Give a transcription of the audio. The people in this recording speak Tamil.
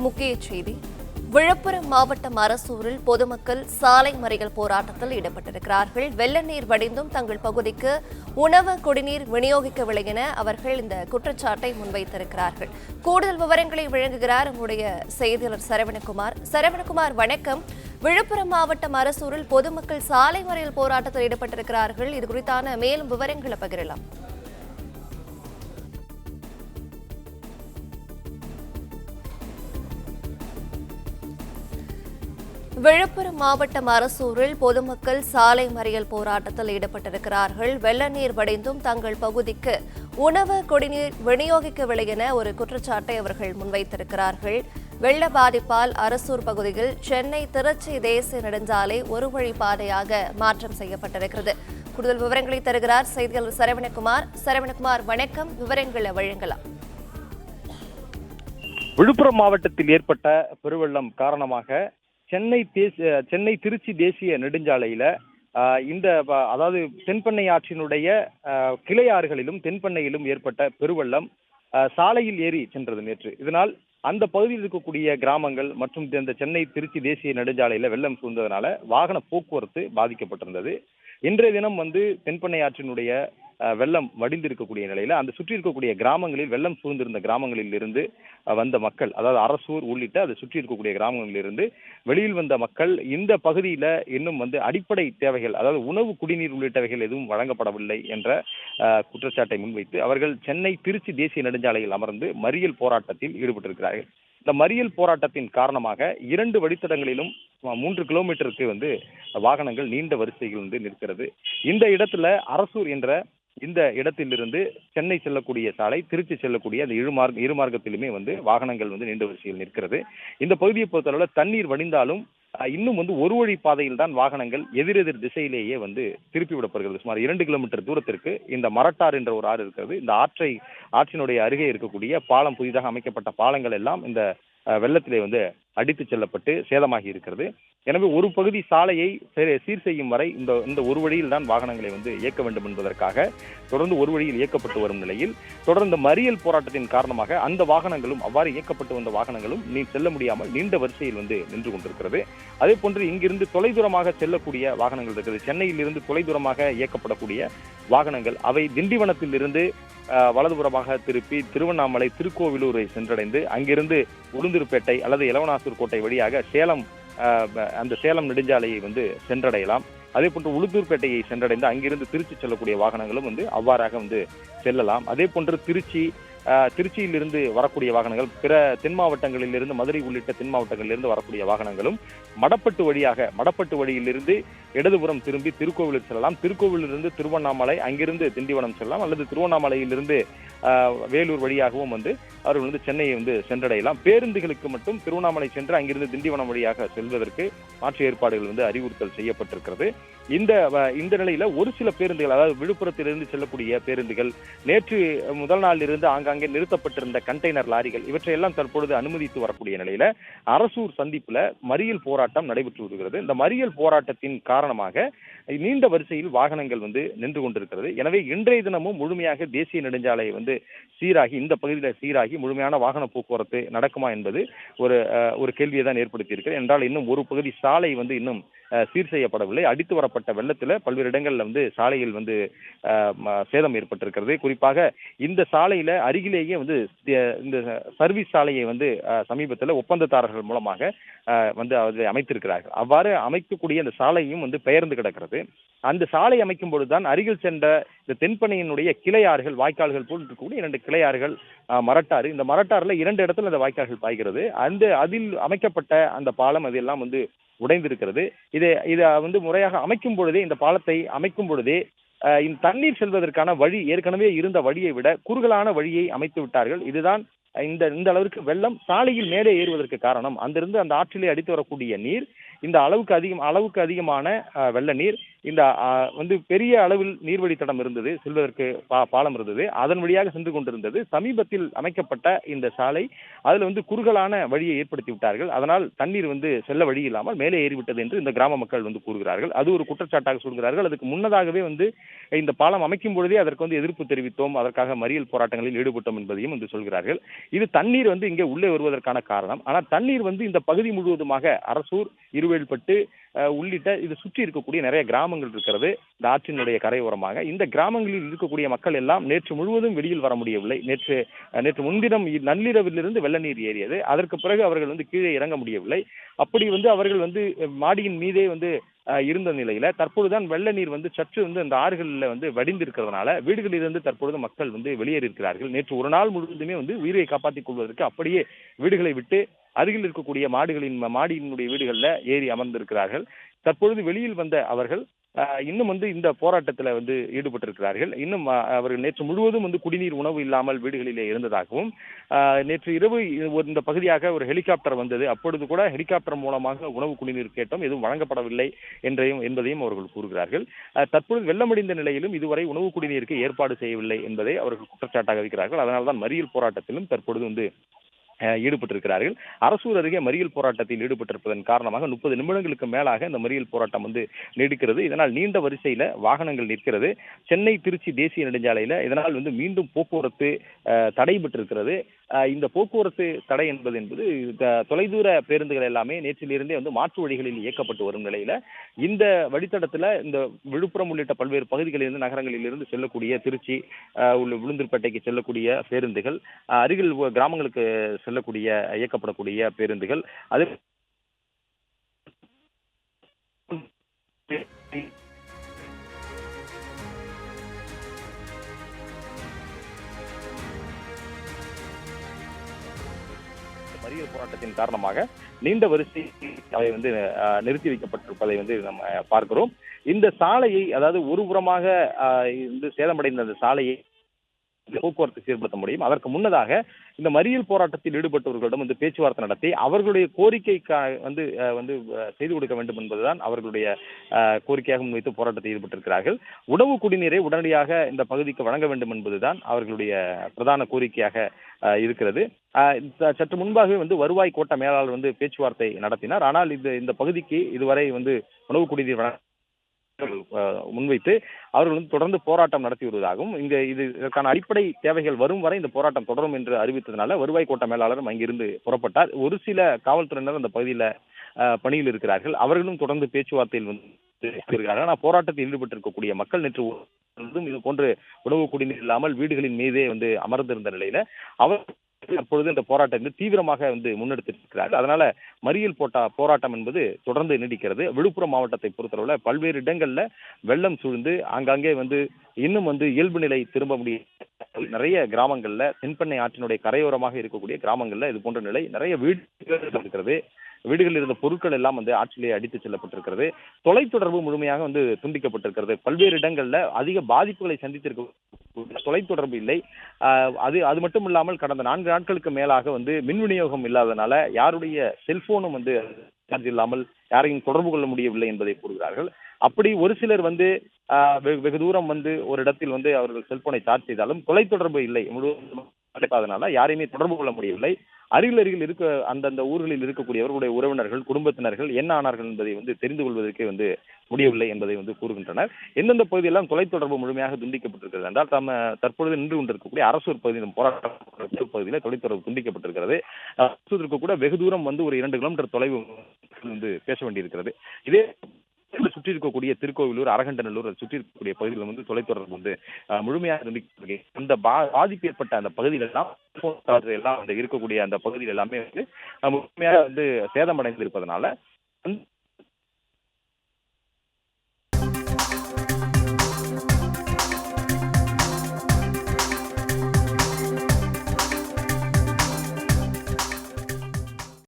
முக்கிய செய்தி. விழுப்புரம் மாவட்டம் அரசூரில் பொதுமக்கள் சாலை மறியல் போராட்டத்தில் ஈடுபட்டிருக்கிறார்கள். வெள்ள நீர் வடிந்தும் தங்கள் பகுதிக்கு உணவு குடிநீர் விநியோகிக்கவில்லை என அவர்கள் இந்த குற்றச்சாட்டை முன்வைத்திருக்கிறார்கள். கூடுதல் விவரங்களை வழங்குகிறார் நம்முடைய செய்தியாளர் சரவணகுமார். சரவணகுமார், வணக்கம். விழுப்புரம் மாவட்டம் அரசூரில் பொதுமக்கள் சாலை மறியல் போராட்டத்தில் ஈடுபட்டிருக்கிறார்கள். இது குறித்தான மேலும் விவரங்களை பகிரலாம். விழுப்புரம் மாவட்டம் அரசூரில் பொதுமக்கள் சாலை மறியல் போராட்டத்தில் ஈடுபட்டிருக்கிறார்கள். வெள்ள நீர் வடிந்தும் தங்கள் பகுதிக்கு உணவு குடிநீர் விநியோகிக்கவில்லை என ஒரு குற்றச்சாட்டை அவர்கள் முன்வைத்திருக்கிறார்கள். வெள்ள பாதிப்பால் அரசூர் பகுதியில் சென்னை திருச்சி தேசிய நெடுஞ்சாலை ஒரு வழி பாதையாக மாற்றம் செய்யப்பட்டிருக்கிறது. கூடுதல் விவரங்களை தருகிறார் செய்தியாளர் சரவணகுமார். சரவணகுமார், வணக்கம். விவரங்களை வழங்கலாம். விழுப்புரம் மாவட்டத்தில் ஏற்பட்ட பெருவெள்ளம் காரணமாக சென்னை திருச்சி தேசிய நெடுஞ்சாலையில அதாவது தென்பெண்ணை ஆற்றினுடைய கிளை ஆறுகளிலும் தென்பெண்ணையிலும் ஏற்பட்ட பெருவெள்ளம் சாலையில் ஏறி சென்றது நேற்று. இதனால் அந்த பகுதியில் இருக்கக்கூடிய கிராமங்கள் மற்றும் இந்த சென்னை திருச்சி தேசிய நெடுஞ்சாலையில வெள்ளம் சூழ்ந்ததுனால வாகன போக்குவரத்து பாதிக்கப்பட்டிருந்தது. இன்றைய தினம் தென்பெண்ணை ஆற்றினுடைய வெள்ளம் வடிந்திருக்கக்கூடிய நிலையில அந்த சுற்றி இருக்கக்கூடிய கிராமங்களில் வெள்ளம் சூழ்ந்திருந்த கிராமங்களில் இருந்து வந்த மக்கள், அதாவது அரசூர் உள்ளிட்ட அதை சுற்றி இருக்கக்கூடிய கிராமங்களில் இருந்து வெளியில் வந்த மக்கள் இந்த பகுதியில இன்னும் அடிப்படை தேவைகள், அதாவது உணவு குடிநீர் உள்ளிட்டவைகள் எதுவும் வழங்கப்படவில்லை என்ற குற்றச்சாட்டை முன்வைத்து அவர்கள் சென்னை திருச்சி தேசிய நெடுஞ்சாலையில் அமர்ந்து மறியல் போராட்டத்தில் ஈடுபட்டிருக்கிறார்கள். இந்த மறியல் போராட்டத்தின் காரணமாக 2 வழித்தடங்களிலும் 3 கிலோமீட்டருக்கு வாகனங்கள் நீண்ட வரிசையில் நிற்கிறது. இந்த இடத்துல அரசூர் என்ற இந்த இடத்திலிருந்து சென்னை செல்லக்கூடிய சாலை, திருச்சி செல்லக்கூடிய அந்த இரு மார்க்கத்திலுமே வாகனங்கள் நீண்ட வரிசையில் நிற்கிறது. இந்த பகுதியை பொறுத்தளவுல தண்ணீர் வடிந்தாலும் இன்னும் ஒரு வழி பாதையில் தான் வாகனங்கள் எதிரெதிர் திசையிலேயே திருப்பி விடப்படுகிறது. சுமார் 2 கிலோமீட்டர் தூரத்திற்கு இந்த மரட்டார் என்ற ஒரு ஆறு இருக்கிறது. இந்த ஆற்றினுடைய அருகே இருக்கக்கூடிய பாலம், புதிதாக அமைக்கப்பட்ட பாலங்கள் எல்லாம் இந்த வெள்ளத்திலே அடித்து செல்லப்பட்டு சேதமாகி இருக்கிறது. எனவே ஒரு பகுதி சாலையை சீர் செய்யும் வரை இந்த ஒரு வழியில் தான் வாகனங்களை இயக்க வேண்டும் என்பதற்காக தொடர்ந்து ஒரு வழியில் இயக்கப்பட்டு வரும் நிலையில் தொடர்ந்து மறியல் போராட்டத்தின் காரணமாக அந்த வாகனங்களும், அவ்வாறு இயக்கப்பட்டு வந்த வாகனங்களும் செல்ல முடியாமல் நீண்ட வரிசையில் நின்று கொண்டிருக்கிறது. அதே போன்று இங்கிருந்து தொலைதூரமாக செல்லக்கூடிய வாகனங்கள் இருக்கிறது. சென்னையில் இருந்து தொலைதூரமாக இயக்கப்படக்கூடிய வாகனங்கள் அவை திண்டிவனத்தில் இருந்து வலதுபுறமாக திருப்பி திருவண்ணாமலை, திருக்கோவிலூரை சென்றடைந்து அங்கிருந்து உளுந்தூர்பேட்டை அல்லது எலவனாசூர் கோட்டை வழியாக சேலம் நெடுஞ்சாலையை சென்றடையலாம். அதே போன்று உளுந்தூர்பேட்டையை சென்றடைந்து அங்கிருந்து திருச்சி செல்லக்கூடிய வாகனங்களும் அவ்வாறாக செல்லலாம். அதே போன்று திருச்சியிலிருந்து வரக்கூடிய வாகனங்கள், பிற தென் மாவட்டங்களில் இருந்து, மதுரை உள்ளிட்ட தென் மாவட்டங்களிலிருந்து வரக்கூடிய வாகனங்களும் மடப்பட்டு வழியிலிருந்து இடதுபுறம் திரும்பி திருக்கோவிலூர் செல்லலாம். திருக்கோவிலிருந்து திருவண்ணாமலை, அங்கிருந்து திண்டிவனம் செல்லலாம். அல்லது திருவண்ணாமலையிலிருந்து வேலூர் வழியாகவும் அவர்கள் சென்னையை சென்றடையலாம். பேருந்துகளுக்கு மட்டும் திருவண்ணாமலை சென்று அங்கிருந்து திண்டிவனம் வழியாக செல்வதற்கு மாற்று ஏற்பாடுகள் அறிவுறுத்தல் செய்யப்பட்டிருக்கிறது. இந்த நிலையில ஒரு சில பேருந்துகள், அதாவது விழுப்புரத்திலிருந்து செல்லக்கூடிய பேருந்துகள், நேற்று முதல் நாளில் இருந்து ஆங்காங்கே நிறுத்தப்பட்டிருந்த கண்டெய்னர் லாரிகள், இவற்றையெல்லாம் தற்பொழுது அனுமதித்து வரக்கூடிய நிலையில அரசூர் சந்திப்புல மறியல் போராட்டம் நடைபெற்று வருகிறது. இந்த மறியல் போராட்டத்தின் காரணமாக நீண்ட வரிசையில் வாகனங்கள் நின்று கொண்டிருக்கிறது. எனவே இன்றைய தினமும் முழுமையாக தேசிய நெடுஞ்சாலை சீராகி, இந்த பகுதியில் சீராகி முழுமையான வாகன போக்குவரத்து நடக்குமா என்பது ஒரு கேள்வியை தான் ஏற்படுத்தி இருக்கிறது. என்றால் இன்னும் ஒரு பகுதி சாலை இன்னும் சீர் செய்யப்படவில்லை. அடித்து வரப்பட்ட வெள்ளத்துல பல்வேறு இடங்கள்ல சாலையில் சேதம் ஏற்பட்டிருக்கிறது. குறிப்பாக இந்த சாலையில அருகிலேயே இந்த சர்வீஸ் சாலையை சமீபத்தில் ஒப்பந்ததாரர்கள் மூலமாக அமைத்திருக்கிறார்கள். அவ்வாறு அமைக்கக்கூடிய அந்த சாலையும் பெயர்ந்து கிடக்கிறது. அந்த சாலை அமைக்கும் பொழுதுதான் அருகில் சென்ற இந்த தென்பெண்ணையினுடைய கிளையாறுகள், வாய்க்கால்கள் போல் இருக்கக்கூடிய 2 கிளையாறுகள், மரட்டாறு, இந்த மரட்டாறுல 2 இடத்துல அந்த வாய்க்கால்கள் பாய்கிறது. அதில் அமைக்கப்பட்ட அந்த பாலம் அதெல்லாம் உடைந்திருக்கிறது. இதை முறையாக அமைக்கும் பொழுதே, இந்த பாலத்தை அமைக்கும் பொழுதே இந்த தண்ணீர் செல்வதற்கான வழி, ஏற்கனவே இருந்த வழியை விட குறுகலான வழியை அமைத்து விட்டார்கள். இதுதான் இந்த அளவிற்கு வெள்ளம் சாலையில் மேலே ஏறுவதற்கு காரணம். அங்கிருந்து அந்த ஆற்றிலே அடித்து வரக்கூடிய நீர், இந்த அளவுக்கு அதிகமான வெள்ள நீர் இந்த வந்து பெரிய அளவில் நீர்வழித்தடம் இருந்தது, செல்வதற்கு பாலம் இருந்தது, அதன் வழியாக சென்று கொண்டிருந்தது. சமீபத்தில் அமைக்கப்பட்ட இந்த சாலை அதுல வந்து குறுகலான வழியை ஏற்படுத்தி விட்டார்கள். அதனால் தண்ணீர் வந்து செல்ல வழி இல்லாமல் மேலே ஏறிவிட்டது என்று இந்த கிராம மக்கள் வந்து கூறுகிறார்கள். அது ஒரு குற்றச்சாட்டாக சொல்கிறார்கள். அதுக்கு முன்னதாகவே வந்து இந்த பாலம் அமைக்கும் பொழுதே அதற்கு வந்து எதிர்ப்பு தெரிவித்தோம், அதற்காக மறியல் போராட்டங்களில் ஈடுபட்டோம் என்பதையும் வந்து சொல்கிறார்கள். இது தண்ணீர் வந்து இங்கே உள்ளே வருவதற்கான காரணம். ஆனால் தண்ணீர் வந்து இந்த பகுதி முழுவதுமாக அரசூர், இருவேல்பட்டு உள்ளிட்ட இது சுற்றி இருக்கக்கூடிய நிறைய கிராமங்கள் இருக்கிறது இந்த ஆற்றினுடைய கரையோரமாக. இந்த கிராமங்களில் இருக்கக்கூடிய மக்கள் எல்லாம் நேற்று முழுவதும் வெளியில் வர முடியவில்லை. நேற்று முன்தினம் நள்ளிரவிலிருந்து வெள்ள நீர் ஏறியது. அதற்கு பிறகு அவர்கள் வந்து கீழே இறங்க முடியவில்லை. அப்படி வந்து அவர்கள் வந்து மாடியின் மீதே வந்து இருந்த நிலையில தற்பொழுதுதான் வெள்ள நீர் வந்து சற்று வந்து அந்த ஆறுகளில் வந்து வடிந்திருக்கிறதுனால வீடுகளிலிருந்து தற்பொழுது மக்கள் வந்து வெளியேறி இருக்கிறார்கள். நேற்று ஒரு நாள் முழுவதுமே வந்து உயிரை காப்பாற்றிக் கொள்வதற்கு அப்படியே வீடுகளை விட்டு அருகில் இருக்கக்கூடிய மாடியினுடைய வீடுகளில் ஏறி அமர்ந்திருக்கிறார்கள். தற்பொழுது வெளியில் வந்த அவர்கள் இன்னும் வந்து இந்த போராட்டத்தில் வந்து ஈடுபட்டிருக்கிறார்கள். இன்னும் அவர்கள் நேற்று முழுவதும் வந்து குடிநீர், உணவு இல்லாமல் வீடுகளிலே இருந்ததாகவும், நேற்று இரவு இந்த பகுதியாக ஒரு ஹெலிகாப்டர் வந்தது, அப்பொழுது கூட ஹெலிகாப்டர் மூலமாக உணவு, குடிநீர் கேட்டோம், எதுவும் வழங்கப்படவில்லை என்பதையும் அவர்கள் கூறுகிறார்கள். தற்பொழுது வெள்ளமடைந்த நிலையிலும் இதுவரை உணவு, குடிநீருக்கு ஏற்பாடு செய்யவில்லை என்பதை அவர்கள் குற்றச்சாட்டாக வைக்கிறார்கள். அதனால்தான் மறியல் போராட்டத்திலும் தற்பொழுது வந்து ஈடுபட்டிருக்கிறார்கள். அரசூர் அருகே மறியல் போராட்டத்தில் ஈடுபட்டிருப்பதன் காரணமாக 30 நிமிடங்களுக்கு மேலாக இந்த மறியல் போராட்டம் வந்து நீடிக்கிறது. இதனால் நீண்ட வரிசையில வாகனங்கள் நிற்கிறது. சென்னை திருச்சி தேசிய நெடுஞ்சாலையில இதனால் வந்து மீண்டும் போக்குவரத்து தடைபட்டிருக்கிறது. இந்த போக்குவரத்து தடை என்பது தொலைதூர பேருந்துகள் எல்லாமே நேற்றிலிருந்தே வந்து மாற்று வழிகளில் இயக்கப்பட்டு வரும் நிலையில இந்த வழித்தடத்துல இந்த விழுப்புரம் உள்ளிட்ட பல்வேறு பகுதிகளிலிருந்து, நகரங்களில் இருந்து செல்லக்கூடிய திருச்சி உளுந்தூர்பேட்டைக்கு செல்லக்கூடிய பேருந்துகள், அருகில் கிராமங்களுக்கு செல்லக்கூடிய இயக்கப்படக்கூடிய பேருந்துகள், அது மறியல் போராட்டத்தின் காரணமாக நீண்ட வரிசை அவை வந்து நிறுத்தி வைக்கப்பட்டிருப்பதை வந்து நம்ம பார்க்கிறோம். இந்த சாலையை, அதாவது ஒரு புறமாக சேதமடைந்த அந்த சாலையை போக்குவரத்து சீர்படுத்த முடியும். அதற்கு முன்னதாக இந்த மறியல் போராட்டத்தில் ஈடுபட்டவர்களிடம் வந்து பேச்சுவார்த்தை நடத்தி அவர்களுடைய கோரிக்கைக்கு வந்து செய்து கொடுக்க வேண்டும் என்பதுதான் அவர்களுடைய கோரிக்கையாக முன்வைத்து போராட்டத்தில் ஈடுபட்டிருக்கிறார்கள். உணவு, குடிநீரை உடனடியாக இந்த பகுதிக்கு வழங்க வேண்டும் என்பதுதான் அவர்களுடைய பிரதான கோரிக்கையாக இருக்கிறது. சற்று முன்பாகவே வந்து வருவாய் கோட்ட மேலாளர் வந்து பேச்சுவார்த்தை நடத்தினார். ஆனால் இந்த பகுதிக்கு இதுவரை வந்து உணவு, குடிநீர் முன்வைத்து அவர்கள் வந்து தொடர்ந்து போராட்டம் நடத்தி வருவதாகவும், இதற்கான அடிப்படை தேவைகள் வரும் வரை இந்த போராட்டம் தொடரும் என்று அறிவித்ததனால வருவாய் கோட்ட மேலாளரும் அங்கிருந்து புறப்பட்டார். ஒரு சில காவல்துறையினர் அந்த பகுதியில் பணியில் இருக்கிறார்கள். அவர்களும் தொடர்ந்து பேச்சுவார்த்தையில் வந்து இருக்கிறார்கள். ஆனால் போராட்டத்தில் ஈடுபட்டிருக்கக்கூடிய மக்கள் நேற்று இது போன்று உணவு, குடிநீர் இல்லாமல் வீடுகளின் மீதே வந்து அமர்ந்திருந்த நிலையில அவர் அப்பொழுது இந்த போராட்டம் தீவிரமாக வந்து முன்னெடுத்திருக்கிறார்கள். அதனால மறியல் போராட்டம் என்பது தொடர்ந்து நீடிக்கிறது. விழுப்புரம் மாவட்டத்தை பொறுத்தளவுல பல்வேறு இடங்கள்ல வெள்ளம் சூழ்ந்து ஆங்காங்கே வந்து இன்னும் வந்து இயல்பு நிலை திரும்ப முடிய நிறைய கிராமங்கள்ல, தென்பெண்ணை ஆற்றினுடைய கரையோரமாக இருக்கக்கூடிய கிராமங்கள்ல இது போன்ற நிலை, நிறைய வீடுகள் இருக்கிறது. வீடுகளில் இருந்த பொருட்கள் எல்லாம் வந்து ஆற்றிலே அடித்து செல்லப்பட்டிருக்கிறது. தொலைத்தொடர்பு முழுமையாக வந்து துண்டிக்கப்பட்டிருக்கிறது. பல்வேறு இடங்கள்ல அதிக பாதிப்புகளை சந்தித்திருக்க தொலைத்தொடர்பு இல்லை. அது மட்டும் இல்லாமல் கடந்த 4 நாட்களுக்கு மேலாக வந்து மின் விநியோகம் இல்லாதனால யாருடைய செல்போனும் வந்து சார்ஜ் இல்லாமல் யாரையும் தொடர்பு கொள்ள முடியவில்லை என்பதை கூறுகிறார்கள். அப்படி ஒரு சிலர் வந்து வெகு தூரம் வந்து ஒரு இடத்தில் வந்து அவர்கள் செல்போனை சார்ஜ் செய்தாலும் தொலைத்தொடர்பு இல்லை, முழுவதும் அதனால யாரையுமே தொடர்பு கொள்ள முடியவில்லை. அருகில் இருக்க அந்தந்த ஊர்களில் இருக்கக்கூடியவர்களுடைய உறவினர்கள், குடும்பத்தினர்கள் என்ன ஆனார்கள் என்பதை வந்து தெரிந்து கொள்வதற்கே வந்து முடியவில்லை என்பதை வந்து கூறுகின்றனர். எந்தெந்த பகுதியெல்லாம் தொலைத்தொடர்பு முழுமையாக துண்டிக்கப்பட்டிருக்கிறது என்றால் தற்பொழுது நின்று கொண்டிருக்கக்கூடிய அரசூர் பகுதியின் போராட்ட பகுதியில் தொலைத்தொடர்பு துண்டிக்கப்பட்டிருக்கிறது. அரசூருக்கு கூட வெகு தூரம் வந்து ஒரு 2 கிலோமீட்டர் தொலைவு வந்து பேச வேண்டியிருக்கிறது. இதே சுற்றி இருக்கக்கூடிய திருக்கோவிலூர், அரகண்டநல்லூர் சுற்றி இருக்கக்கூடிய பகுதிகளில் வந்து தொலைத்தொடர்பு வந்து முழுமையாக அந்த பாதிப்பு ஏற்பட்ட அந்த பகுதிகள் எல்லாம் இருக்கக்கூடிய அந்த பகுதியில் எல்லாமே வந்து முழுமையாக வந்து சேதமடைந்து இருப்பதனால